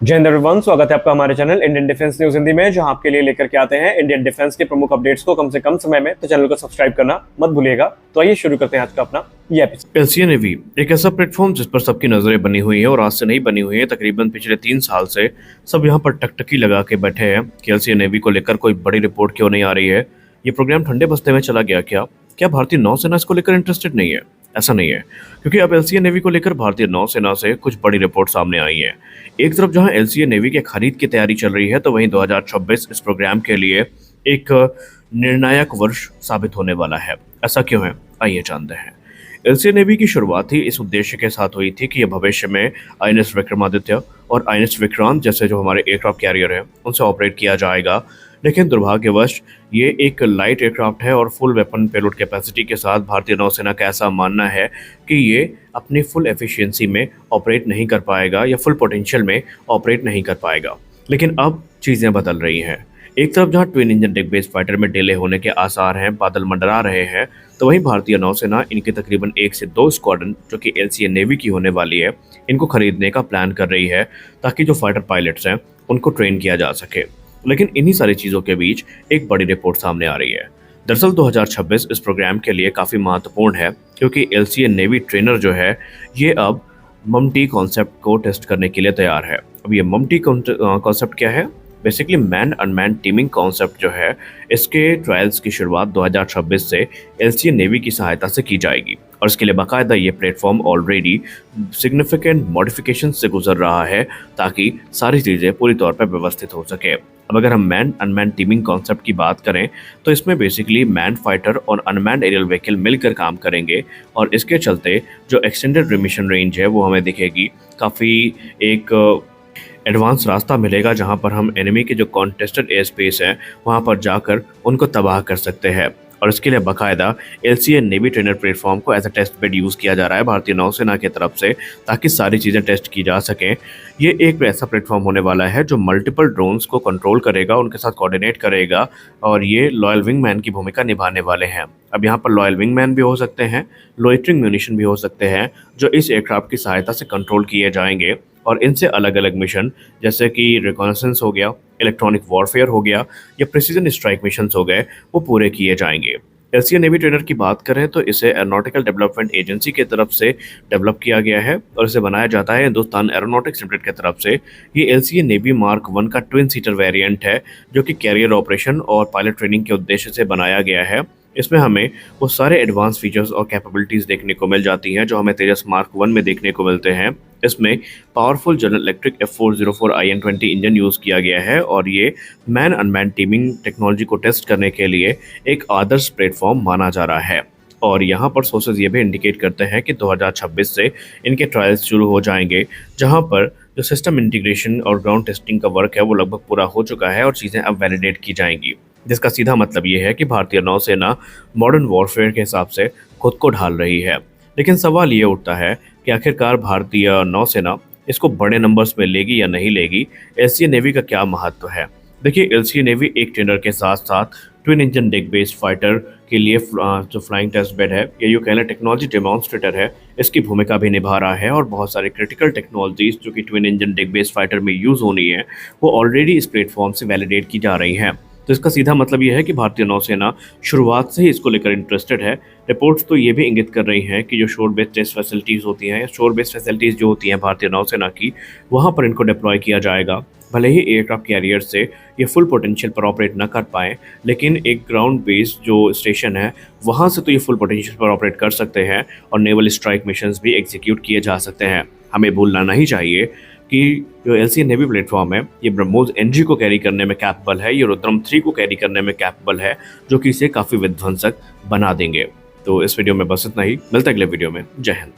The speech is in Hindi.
जय हिंद एवरीवन, स्वागत है आपका हमारे channel Indian defence news Hindi में, जहां आपके लिए लेकर के आते हैं इंडियन डिफेंस के प्रमुख अपडेट्स को कम से कम समय में। तो चैनल को सब्सक्राइब करना मत भूलिएगा। तो आइए शुरू करते हैं आज का अपना ये एपिसोड। एलसीए नेवी एक ऐसा प्लेटफॉर्म जिस पर सबकी नजरें बनी हुई है और आज से नहीं बनी हुई है। तकरीबन पिछले 3 साल से सब यहाँ पर टकटकी लगा के बैठे हैं कि एलसीए नेवी को लेकर कोई बड़ी रिपोर्ट क्यों नहीं आ रही है। ये प्रोग्राम ठंडे बस्ते में चला गया क्या? क्या भारतीय नौसेना इसको लेकर इंटरेस्टेड नहीं है? ऐसा नहीं है, क्योंकि अब एलसीए नेवी को लेकर भारतीय नौसेना से कुछ बड़ी रिपोर्ट सामने आई है। एक तरफ जहां एलसीए नेवी के खरीद की तैयारी चल रही है, तो वहीं 2026 इस प्रोग्राम के लिए एक निर्णायक वर्ष साबित होने वाला है। ऐसा क्यों है, आइए जानते हैं। एलसीए नेवी की शुरुआत ही इस उद्देश्य के साथ हुई थी कि यह भविष्य में आईएनएस विक्रमादित्य और आईएनएस विक्रांत जैसे जो हमारे एयरक्राफ्ट कैरियर हैं उनसे ऑपरेट किया जाएगा। लेकिन दुर्भाग्यवश ये एक लाइट एयरक्राफ्ट है और फुल वेपन पेलोड कैपेसिटी के साथ भारतीय नौसेना का ऐसा मानना है कि ये अपनी फुल एफिशिएंसी में ऑपरेट नहीं कर पाएगा या फुल पोटेंशियल में ऑपरेट नहीं कर पाएगा। लेकिन अब चीज़ें बदल रही हैं। एक तरफ जहां twin engine deck based fighter में डिले होने के आसार हैं, बादल मंडरा रहे हैं, तो वहीं भारतीय नौसेना इनके तकरीबन 1 से 2 स्क्वाड्रन जो कि एलसीए नेवी की होने वाली है, इनको खरीदने का प्लान कर रही है ताकि जो फाइटर पायलट्स हैं उनको ट्रेन किया जा सके। लेकिन इन्हीं सारी चीज़ों के बीच एक बड़ी रिपोर्ट सामने आ रही है। दरअसल 2026 इस प्रोग्राम के लिए काफ़ी महत्वपूर्ण है, क्योंकि एलसीए नेवी ट्रेनर जो है ये अब ममटी कॉन्सेप्ट को टेस्ट करने के लिए तैयार है। अब ये ममटी कॉन्सेप्ट क्या है? Basically man unmanned teeming concept जो है, इसके ट्रायल्स की शुरुआत 2026 से एलसीए नेवी की सहायता से की जाएगी और इसके लिए बाकायदा ये प्लेटफॉर्म ऑलरेडी सिग्निफिकेंट मॉडिफिकेशन से गुजर रहा है ताकि सारी चीज़ें पूरी तौर पर व्यवस्थित हो सके। अब अगर हम मैन अनमैन टीमिंग कॉन्सेप्ट की बात करें, तो इसमें बेसिकली मैन फाइटर और अनमैन एरियल व्हीकल मिलकर काम करेंगे और इसके चलते जो एक्सटेंडेड रिमिशन रेंज है वो हमें दिखेगी। काफ़ी एक एडवांस रास्ता मिलेगा जहां पर हम एनिमी के जो कॉन्टेस्टेड एयर स्पेस हैं वहां पर जाकर उनको तबाह कर सकते हैं। और इसके लिए बाकायदा एलसीए नेवी ट्रेनर प्लेटफॉर्म को as a test bed use किया जा रहा है भारतीय नौसेना की तरफ से, ताकि सारी चीज़ें टेस्ट की जा सकें। ये एक ऐसा प्लेटफॉर्म होने वाला है जो मल्टीपल ड्रोन्स को कंट्रोल करेगा, उनके साथ कोऑर्डिनेट करेगा और ये लॉयल विंगमैन की भूमिका निभाने वाले हैं। अब यहाँ पर लॉयल विंगमैन भी हो सकते हैं, लोइटरिंग म्यूनिशन भी हो सकते हैं, जो इस एयरक्राफ्ट की सहायता से कंट्रोल किए जाएंगे और इनसे अलग अलग मिशन जैसे कि रिकॉनेसेंस हो गया, इलेक्ट्रॉनिक वॉरफेयर हो गया या प्रिसीजन स्ट्राइक मिशंस हो गए, वो पूरे किए जाएंगे। एलसीए नेवी ट्रेनर की बात करें तो इसे एरोनॉटिकल डेवलपमेंट एजेंसी की तरफ से डेवलप किया गया है और इसे बनाया जाता है हिंदुस्तान एरोनॉटिक्स लिमिटेड की तरफ से। ये एलसीए नेवी मार्क 1 का ट्विन सीटर वेरिएंट है जो कि कैरियर ऑपरेशन और पायलट ट्रेनिंग के उद्देश्य से बनाया गया है। इसमें हमें वो सारे एडवांस फीचर्स और कैपेबिलिटीज़ देखने को मिल जाती हैं जो हमें तेजस मार्क 1 में देखने को मिलते हैं। इसमें powerful general electric F404 IN20 engine use किया गया है और ये मैन अनमैन टीमिंग टेक्नोलॉजी को टेस्ट करने के लिए एक आदर्श प्लेटफॉर्म माना जा रहा है। और यहाँ पर सोर्सेज ये भी इंडिकेट करते हैं कि 2026 से इनके ट्रायल्स शुरू हो जाएंगे, जहाँ पर जो सिस्टम इंटीग्रेशन और ग्राउंड टेस्टिंग का वर्क है वो लगभग पूरा हो चुका है और चीज़ें अब वैलिडेट की जाएंगी, जिसका सीधा मतलब ये है कि भारतीय नौसेना मॉडर्न वॉरफेयर के हिसाब से खुद को ढाल रही है। लेकिन सवाल ये उठता है कि आखिरकार भारतीय नौसेना इसको बड़े नंबर्स में लेगी या नहीं लेगी। एलसीए नेवी का क्या महत्व है? देखिए, एलसीए नेवी एक टेंडर के साथ साथ twin engine deck based fighter के लिए जो फ्लाइंग टेस्ट बेड है या यूँ कह लें टेक्नोलॉजी डेमोन्स्ट्रेटर है, इसकी भूमिका भी निभा रहा है और बहुत सारे क्रिटिकल टेक्नोलॉजीज जो कि twin engine deck based fighter में यूज़ होनी है वो ऑलरेडी इस प्लेटफॉर्म से वैलिडेट की जा रही हैं। तो इसका सीधा मतलब ये है कि भारतीय नौसेना शुरुआत से ही इसको लेकर इंटरेस्टेड है। रिपोर्ट्स तो ये भी इंगित कर रही हैं कि जो शोर बेस्ड टेस्ट फैसिलिटीज़ होती हैं या शोर बेस्ड फैसिलिटीज़ जो होती हैं भारतीय नौसेना की, वहाँ पर इनको डिप्लॉय किया जाएगा। भले ही एयरक्राफ्ट कैरियर से ये फुल पोटेंशियल पर ऑपरेट ना कर पाएँ, लेकिन एक ग्राउंड बेस्ड जो स्टेशन है वहाँ से तो ये फुल पोटेंशियल पर ऑपरेट कर सकते हैं और नेवल स्ट्राइक मिशंस भी एग्जीक्यूट किए जा सकते हैं। हमें भूलना नहीं चाहिए कि जो एलसीए नेवी प्लेटफॉर्म है ये ब्रह्मोस NG को कैरी करने में कैपेबल है, ये रुद्रम 3 को कैरी करने में कैपेबल है, जो कि इसे काफ़ी विध्वंसक बना देंगे। तो इस वीडियो में बस इतना ही, मिलते हैं अगले वीडियो में। जय हिंद।